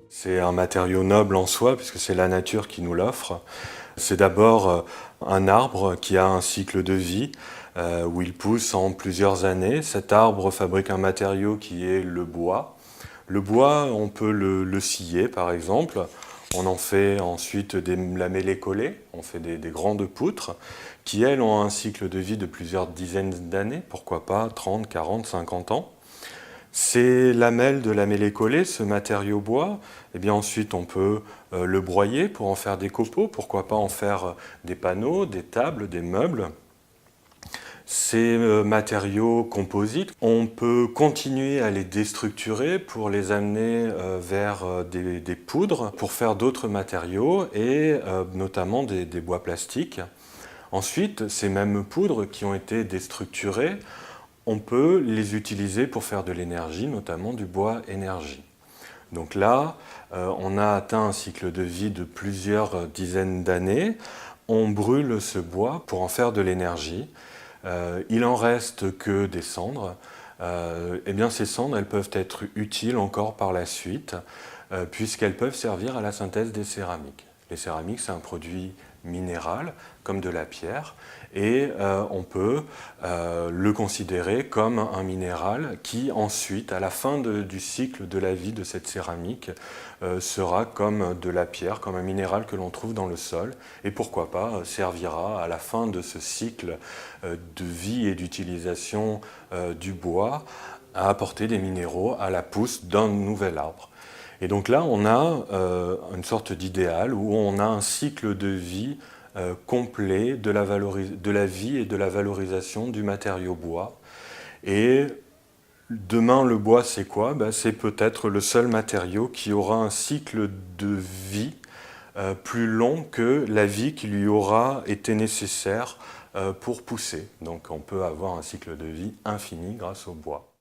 C'est un matériau noble en soi, puisque c'est la nature qui nous l'offre. C'est d'abord un arbre qui a un cycle de vie, où il pousse en plusieurs années. Cet arbre fabrique un matériau qui est le bois. Le bois, on peut le scier par exemple. On en fait ensuite des lamellés collés, on fait des grandes poutres, qui elles ont un cycle de vie de plusieurs dizaines d'années, pourquoi pas 30, 40, 50 ans. Ces lamelles de lamellés collés, ce matériau bois, eh bien ensuite on peut le broyer pour en faire des copeaux, pourquoi pas en faire des panneaux, des tables, des meubles. Ces matériaux composites, on peut continuer à les déstructurer pour les amener vers des poudres pour faire d'autres matériaux et notamment des bois plastiques. Ensuite, ces mêmes poudres qui ont été déstructurées, on peut les utiliser pour faire de l'énergie, notamment du bois énergie. Donc là, on a atteint un cycle de vie de plusieurs dizaines d'années. On brûle ce bois pour en faire de l'énergie. Il en reste que des cendres. Eh bien, ces cendres, elles peuvent être utiles encore par la suite, puisqu'elles peuvent servir à la synthèse des céramiques. Les céramiques, c'est un produit minéral, comme de la pierre, et on peut le considérer comme un minéral qui ensuite, à la fin du cycle de la vie de cette céramique, sera comme de la pierre, comme un minéral que l'on trouve dans le sol, et pourquoi pas servira à la fin de ce cycle de vie et d'utilisation du bois à apporter des minéraux à la pousse d'un nouvel arbre. Et donc là, on a une sorte d'idéal où on a un cycle de vie complet de la vie et de la valorisation du matériau bois. Et demain, le bois, c'est quoi? C'est peut-être le seul matériau qui aura un cycle de vie plus long que la vie qui lui aura été nécessaire pour pousser. Donc on peut avoir un cycle de vie infini grâce au bois.